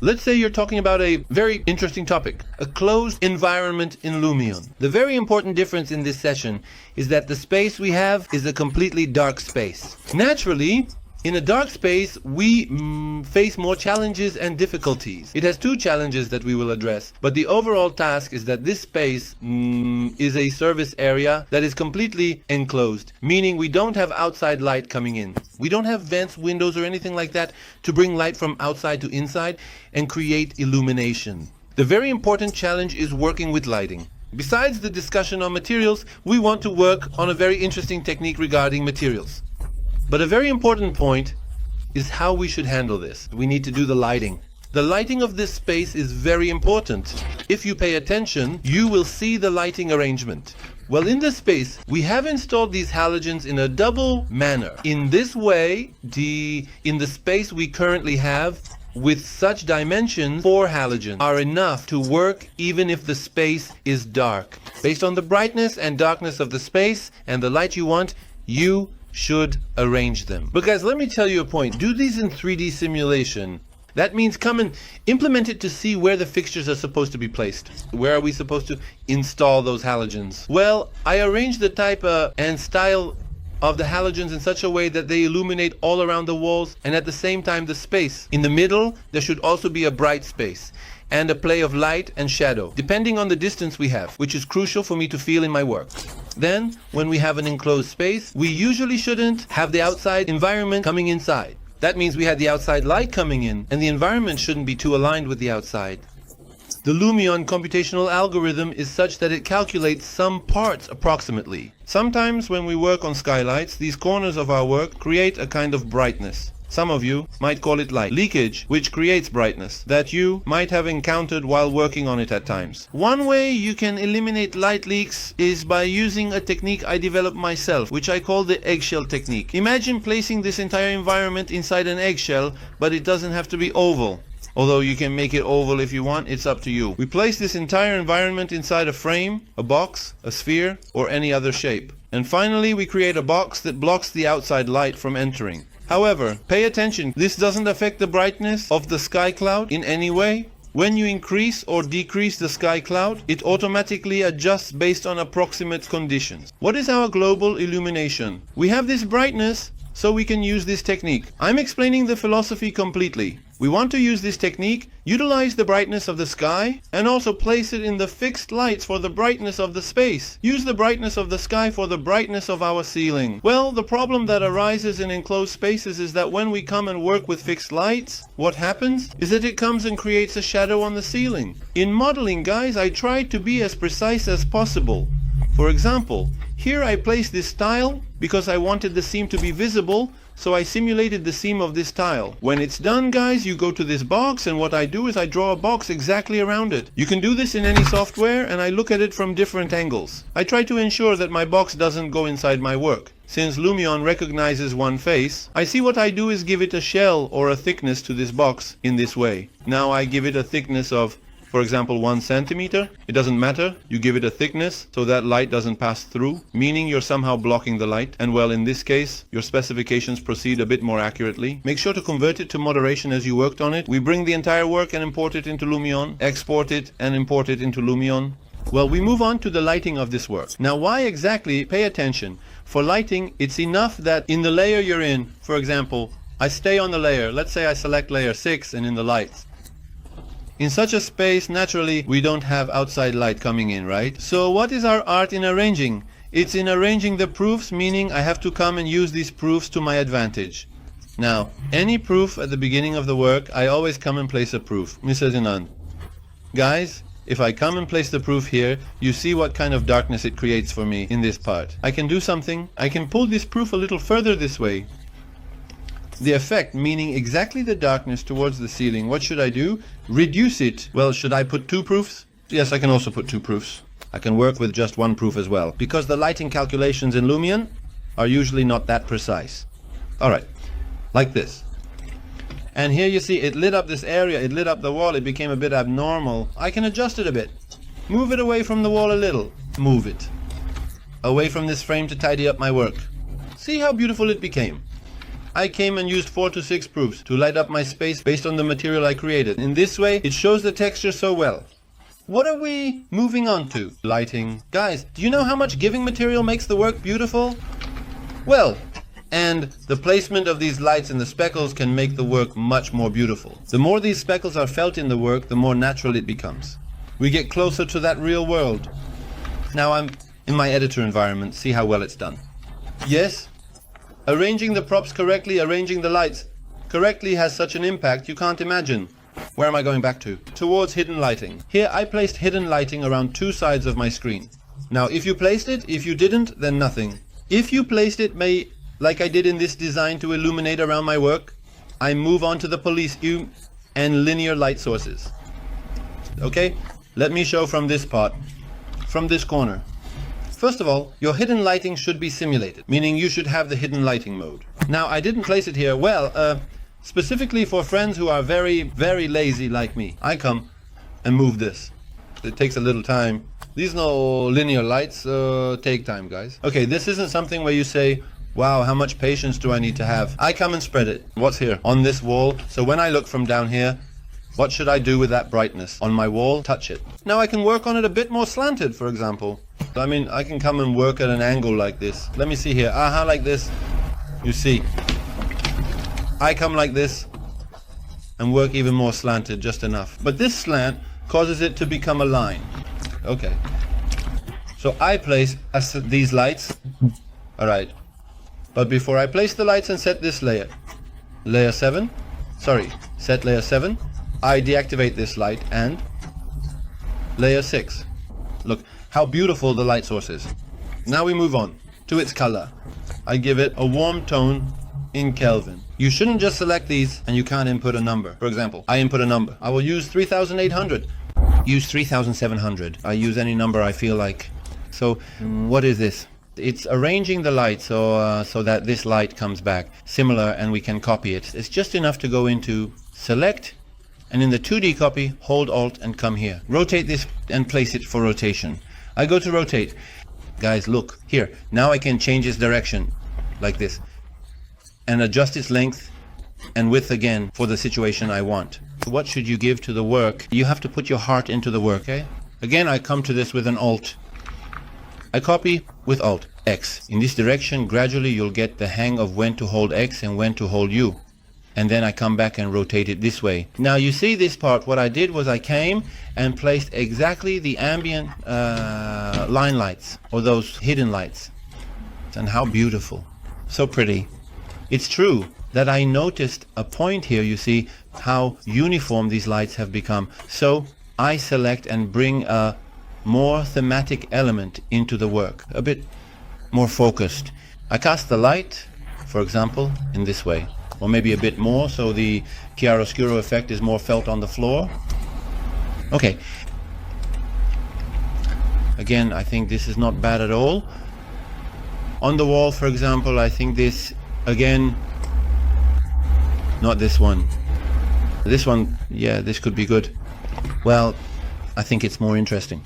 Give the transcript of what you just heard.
Let's say you're talking about a very interesting topic, a closed environment in Lumion. The very important difference in this session is that the space we have is a completely dark space. Naturally, in a dark space, we face more challenges and difficulties. It has two challenges that we will address, but the overall task is that this space is a service area that is completely enclosed, meaning we don't have outside light coming in. We don't have vents, windows, or anything like that to bring light from outside to inside and create illumination. The very important challenge is working with lighting. Besides the discussion on materials, we want to work on a very interesting technique regarding materials. But a very important point is how we should handle this. We need to do the lighting. The lighting of this space is very important. If you pay attention, you will see the lighting arrangement. Well, in this space, we have installed these halogens in a double manner. In this way, in the space we currently have, with such dimensions, 4 halogens are enough to work even if the space is dark. Based on the brightness and darkness of the space and the light you want, you should arrange them. But guys, let me tell you a point. Do these in 3D simulation. That means come and implement it to see where the fixtures are supposed to be placed. Where are we supposed to install those halogens? Well, I arranged the type and style of the halogens in such a way that they illuminate all around the walls and at the same time the space. In the middle, there should also be a bright space and a play of light and shadow, depending on the distance we have, which is crucial for me to feel in my work. Then, when we have an enclosed space, we usually shouldn't have the outside environment coming inside. That means we had the outside light coming in, and the environment shouldn't be too aligned with the outside. The Lumion computational algorithm is such that it calculates some parts approximately. Sometimes when we work on skylights, these corners of our work create a kind of brightness. Some of you might call it light leakage, which creates brightness that you might have encountered while working on it at times. One way you can eliminate light leaks is by using a technique I developed myself, which I call the eggshell technique. Imagine placing this entire environment inside an eggshell, but it doesn't have to be oval. Although you can make it oval if you want, it's up to you. We place this entire environment inside a frame, a box, a sphere, or any other shape. And finally, we create a box that blocks the outside light from entering. However, pay attention, this doesn't affect the brightness of the sky cloud in any way. When you increase or decrease the sky cloud, it automatically adjusts based on approximate conditions. What is our global illumination? We have this brightness, so we can use this technique. I'm explaining the philosophy completely. We want to use this technique, utilize the brightness of the sky, and also place it in the fixed lights for the brightness of the space. Use the brightness of the sky for the brightness of our ceiling. Well, the problem that arises in enclosed spaces is that when we come and work with fixed lights, what happens is that it comes and creates a shadow on the ceiling. In modeling, guys, I tried to be as precise as possible. For example, here I placed this tile because I wanted the seam to be visible, so I simulated the seam of this tile. When it's done, guys, you go to this box, and what I do is I draw a box exactly around it. You can do this in any software, and I look at it from different angles. I try to ensure that my box doesn't go inside my work. Since Lumion recognizes one face, I see what I do is give it a shell or a thickness to this box in this way. Now I give it a thickness of, for example, 1 centimeter. It doesn't matter. You give it a thickness so that light doesn't pass through, meaning you're somehow blocking the light. And well, in this case, your specifications proceed a bit more accurately. Make sure to convert it to moderation as you worked on it. We bring the entire work and import it into Lumion, export it and import it into Lumion. Well, we move on to the lighting of this work. Now, why exactly? Pay attention. For lighting, it's enough that in the layer you're in, for example, I stay on the layer. Let's say I select layer 6 and in the lights. In such a space, naturally, we don't have outside light coming in, right? So what is our art in arranging? It's in arranging the proofs, meaning I have to come and use these proofs to my advantage. Now, any proof at the beginning of the work, I always come and place a proof. Mr. Zinand. Guys, if I come and place the proof here, you see what kind of darkness it creates for me in this part. I can do something. I can pull this proof a little further this way. The effect, meaning exactly the darkness towards the ceiling. What should I do? Reduce it. Well, should I put 2 proofs? Yes, I can also put 2 proofs. I can work with just 1 proof as well, because the lighting calculations in Lumion are usually not that precise. Alright, like this. And here you see it lit up this area, it lit up the wall, it became a bit abnormal. I can adjust it a bit. Move it away from the wall a little. Move it. Away from this frame to tidy up my work. See how beautiful it became. I came and used 4 to 6 proofs to light up my space based on the material I created. In this way, it shows the texture so well. What are we moving on to? Lighting. Guys, do you know how much giving material makes the work beautiful? Well, and the placement of these lights and the speckles can make the work much more beautiful. The more these speckles are felt in the work, the more natural it becomes. We get closer to that real world. Now I'm in my editor environment. See how well it's done. Yes, arranging the props correctly, arranging the lights correctly has such an impact you can't imagine. Where am I going back to? Towards hidden lighting. Here I placed hidden lighting around 2 sides of my screen. Now if you placed it, if you didn't, then nothing. If you placed it, like I did in this design to illuminate around my work, I move on to the police hue and linear light sources. Okay, let me show from this part, from this corner. First of all, your hidden lighting should be simulated, meaning you should have the hidden lighting mode. Now I didn't place it here, specifically for friends who are very, very lazy like me. I come and move this. It takes a little time. These no linear lights take time, guys. Okay, this isn't something where you say, wow, how much patience do I need to have? I come and spread it. What's here? On this wall. So when I look from down here, what should I do with that brightness? On my wall, touch it. Now I can work on it a bit more slanted, for example. I mean, I can come and work at an angle like this. Let me see here. Aha, like this. You see. I come like this and work even more slanted, just enough. But this slant causes it to become a line. Okay. So I place these lights. All right. But before I place the lights and set this layer, set layer 7, I deactivate this light and layer 6. Look how beautiful the light source is. Now we move on to its color. I give it a warm tone in Kelvin. You shouldn't just select these and you can't input a number. For example, I input a number. I will use 3800. Use 3700. I use any number I feel like. So what is this? It's arranging the light so that this light comes back similar and we can copy it. It's just enough to go into select and in the 2D copy hold Alt and come here. Rotate this and place it for rotation. I go to rotate. Guys, look here. Now I can change its direction like this and adjust its length and width again for the situation I want. What should you give to the work? You have to put your heart into the work, okay? Again, I come to this with an Alt. I copy with Alt X. In this direction, gradually you'll get the hang of when to hold X and when to hold U. And then I come back and rotate it this way. Now you see this part, what I did was I came and placed exactly the ambient line lights, or those hidden lights. And how beautiful. So pretty. It's true that I noticed a point here, you see how uniform these lights have become. So I select and bring a more thematic element into the work, a bit more focused. I cast the light, for example, in this way, or maybe a bit more, so the chiaroscuro effect is more felt on the floor. Okay. Again, I think this is not bad at all. On the wall, for example, I think this, again, not this one. This one, yeah, this could be good. Well, I think it's more interesting.